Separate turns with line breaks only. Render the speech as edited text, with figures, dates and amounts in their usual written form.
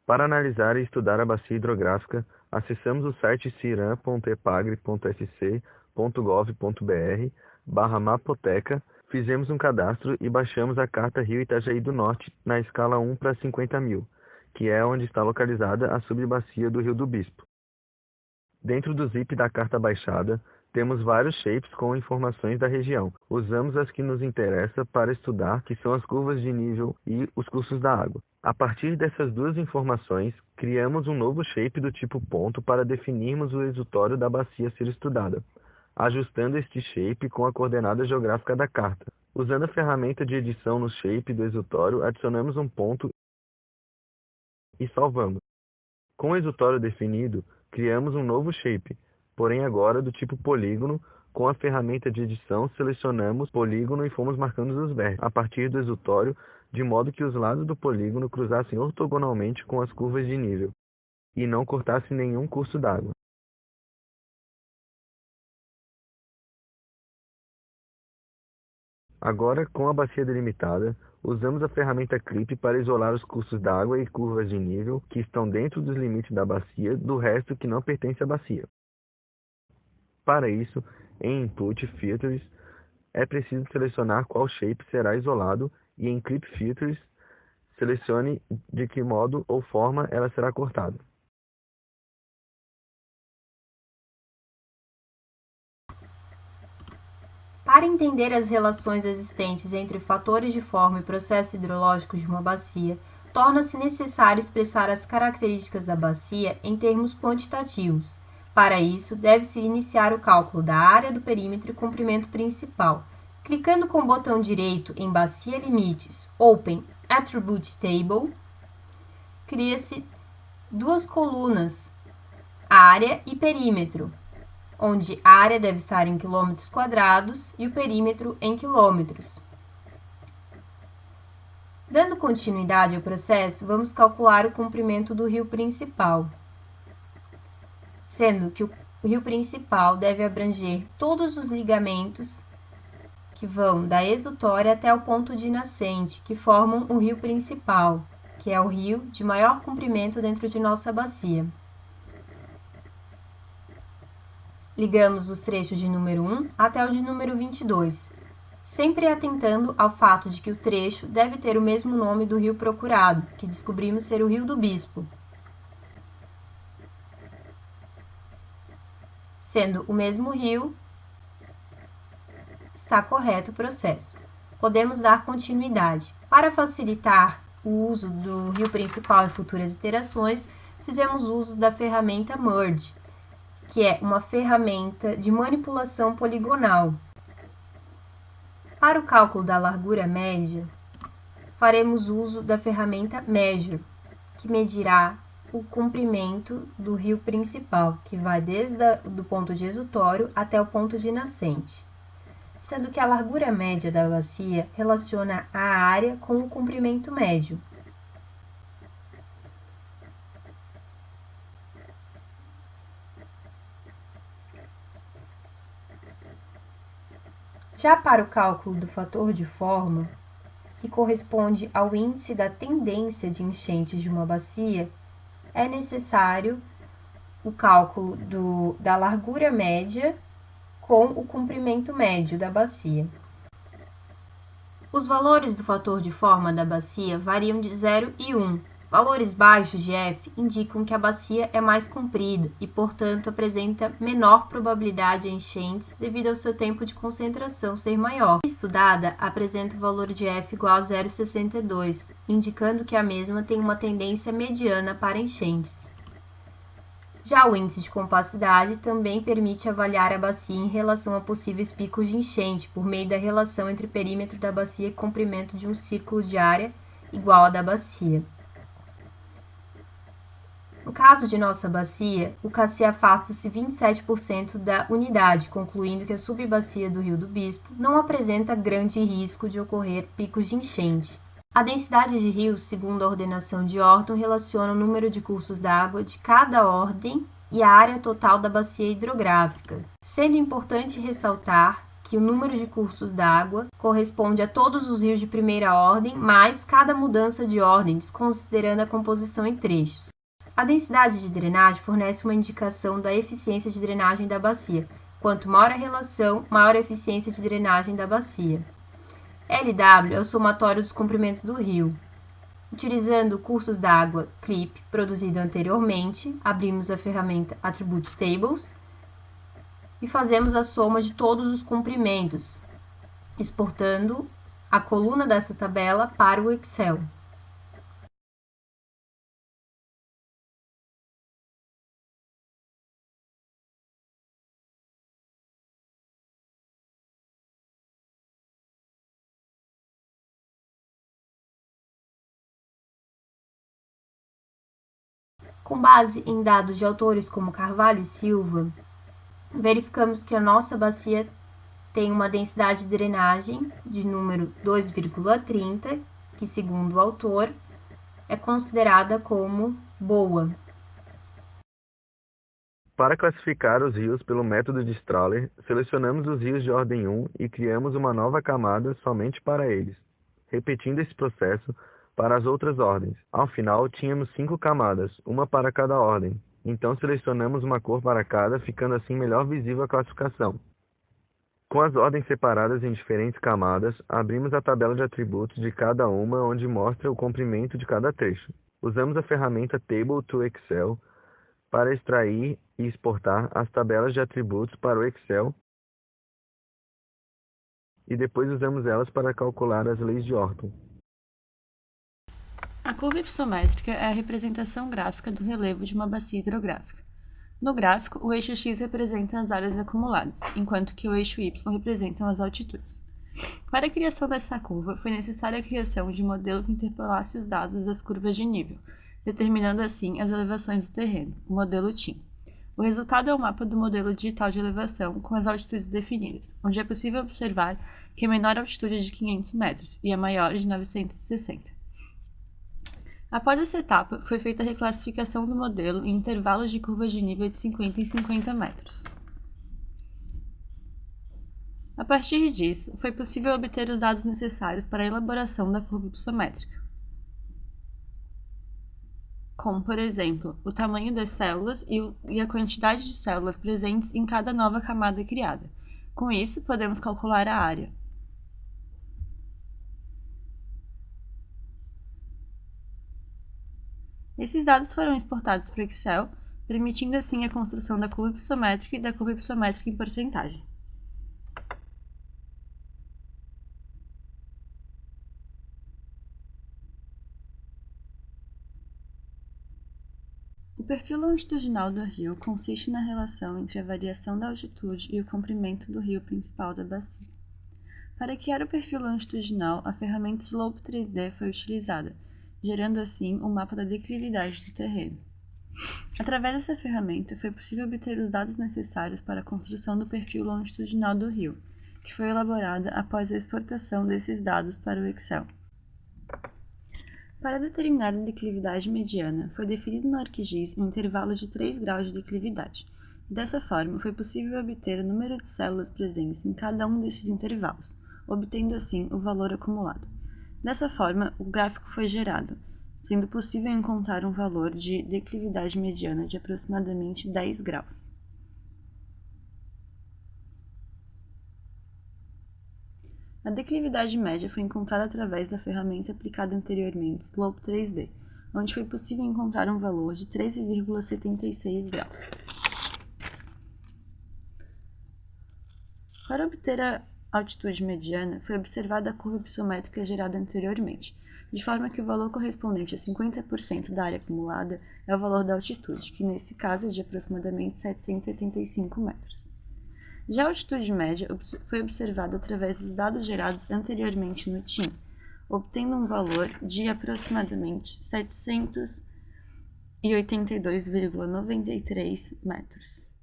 Para analisar e estudar a bacia hidrográfica, acessamos o site ciram.epagre.sc.gov.br/mapoteca, fizemos um cadastro e baixamos a carta Rio Itajaí do Norte na escala 1/50.000, que é onde está localizada a subbacia do Rio do Bispo. Dentro do zip da carta baixada, temos vários shapes com informações da região. Usamos as que nos interessam para estudar, que são as curvas de nível e os cursos da água. A partir dessas duas informações, criamos um novo shape do tipo ponto para definirmos o exutório da bacia a ser estudada, ajustando este shape com a coordenada geográfica da carta. Usando a ferramenta de edição no shape do exutório, adicionamos um ponto e salvamos. Com o exutório definido, criamos um novo shape, porém agora do tipo polígono. Com a ferramenta de edição, selecionamos polígono e fomos marcando os vértices a partir do exutório, de modo que os lados do polígono cruzassem ortogonalmente com as curvas de nível e não cortassem nenhum curso d'água. Agora, com a bacia delimitada, usamos a ferramenta Clip para isolar os cursos d'água e curvas de nível que estão dentro dos limites da bacia do resto que não pertence à bacia. Para isso, em Input Filters, é preciso selecionar qual shape será isolado e em Clip Filters, selecione de que modo ou forma ela será cortada.
Para entender as relações existentes entre fatores de forma e processo hidrológico de uma bacia, torna-se necessário expressar as características da bacia em termos quantitativos. Para isso, deve-se iniciar o cálculo da área do perímetro e comprimento principal. Clicando com o botão direito em Bacia Limites, Open Attribute Table, cria-se duas colunas, área e perímetro, onde a área deve estar em quilômetros quadrados e o perímetro em quilômetros. Dando continuidade ao processo, vamos calcular o comprimento do rio principal, sendo que o rio principal deve abranger todos os ligamentos que vão da exutória até o ponto de nascente, que formam o rio principal, que é o rio de maior comprimento dentro de nossa bacia. Ligamos os trechos de número 1 até o de número 22, sempre atentando ao fato de que o trecho deve ter o mesmo nome do rio procurado, que descobrimos ser o Rio do Bispo. Sendo o mesmo rio, está correto o processo. Podemos dar continuidade. Para facilitar o uso do rio principal em futuras iterações, fizemos uso da ferramenta Merge, que é uma ferramenta de manipulação poligonal. Para o cálculo da largura média, faremos uso da ferramenta Measure, que medirá o comprimento do rio principal, que vai desde o ponto de exutório até o ponto de nascente, sendo que a largura média da bacia relaciona a área com o comprimento médio. Já para o cálculo do fator de forma, que corresponde ao índice da tendência de enchentes de uma bacia, é necessário o cálculo da largura média com o comprimento médio da bacia. Os valores do fator de forma da bacia variam de 0 e 1. Valores baixos de F indicam que a bacia é mais comprida e, portanto, apresenta menor probabilidade de enchentes devido ao seu tempo de concentração ser maior. A estudada apresenta o valor de F igual a 0,62, indicando que a mesma tem uma tendência mediana para enchentes. Já o índice de compacidade também permite avaliar a bacia em relação a possíveis picos de enchente, por meio da relação entre perímetro da bacia e comprimento de um círculo de área igual à da bacia. No caso de nossa bacia, o KC afasta-se 27% da unidade, concluindo que a subbacia do Rio do Bispo não apresenta grande risco de ocorrer picos de enchente. A densidade de rios, segundo a ordenação de Orton, relaciona o número de cursos d'água de cada ordem e a área total da bacia hidrográfica, sendo importante ressaltar que o número de cursos d'água corresponde a todos os rios de primeira ordem, mais cada mudança de ordem, desconsiderando a composição em trechos. A densidade de drenagem fornece uma indicação da eficiência de drenagem da bacia. Quanto maior a relação, maior a eficiência de drenagem da bacia. LW é o somatório dos comprimentos do rio. Utilizando cursos d'água CLIP produzido anteriormente, abrimos a ferramenta Attribute Tables e fazemos a soma de todos os comprimentos, exportando a coluna desta tabela para o Excel. Com base em dados de autores como Carvalho e Silva, verificamos que a nossa bacia tem uma densidade de drenagem de número 2,30, que, segundo o autor, é considerada como boa.
Para classificar os rios pelo método de Strahler, selecionamos os rios de ordem 1 e criamos uma nova camada somente para eles, repetindo esse processo para as outras ordens. Ao final, tínhamos 5 camadas, uma para cada ordem. Então selecionamos uma cor para cada, ficando assim melhor visível a classificação. Com as ordens separadas em diferentes camadas, abrimos a tabela de atributos de cada uma, onde mostra o comprimento de cada trecho. Usamos a ferramenta Table to Excel para extrair e exportar as tabelas de atributos para o Excel e depois usamos elas para calcular as leis de Orton.
A curva hipossométrica é a representação gráfica do relevo de uma bacia hidrográfica. No gráfico, o eixo X representa as áreas acumuladas, enquanto que o eixo Y representa as altitudes. Para a criação dessa curva, foi necessária a criação de um modelo que interpolasse os dados das curvas de nível, determinando assim as elevações do terreno, o modelo TIM. O resultado é o mapa do modelo digital de elevação com as altitudes definidas, onde é possível observar que a menor altitude é de 500 metros e a maior é de 960. Após essa etapa, foi feita a reclassificação do modelo em intervalos de curvas de nível de 50 em 50 metros. A partir disso, foi possível obter os dados necessários para a elaboração da curva hipossométrica, como, por exemplo, o tamanho das células e a quantidade de células presentes em cada nova camada criada. Com isso, podemos calcular a área. Esses dados foram exportados para o Excel, permitindo assim a construção da curva hipossométrica e da curva hipossométrica em porcentagem. O perfil longitudinal do rio consiste na relação entre a variação da altitude e o comprimento do rio principal da bacia. Para criar o perfil longitudinal, a ferramenta Slope 3D foi utilizada, gerando assim um mapa da declividade do terreno. Através dessa ferramenta, foi possível obter os dados necessários para a construção do perfil longitudinal do rio, que foi elaborada após a exportação desses dados para o Excel. Para determinar a declividade mediana, foi definido no ArcGIS um intervalo de 3 graus de declividade. Dessa forma, foi possível obter o número de células presentes em cada um desses intervalos, obtendo assim o valor acumulado. Dessa forma, o gráfico foi gerado, sendo possível encontrar um valor de declividade mediana de aproximadamente 10 graus. A declividade média foi encontrada através da ferramenta aplicada anteriormente, Slope 3D, onde foi possível encontrar um valor de 13,76 graus. Para obter a altitude mediana, foi observada a curva hipossométrica gerada anteriormente, de forma que o valor correspondente a 50% da área acumulada é o valor da altitude, que nesse caso é de aproximadamente 775 metros. Já a altitude média foi observada através dos dados gerados anteriormente no TIM, obtendo um valor de aproximadamente 782,93 metros.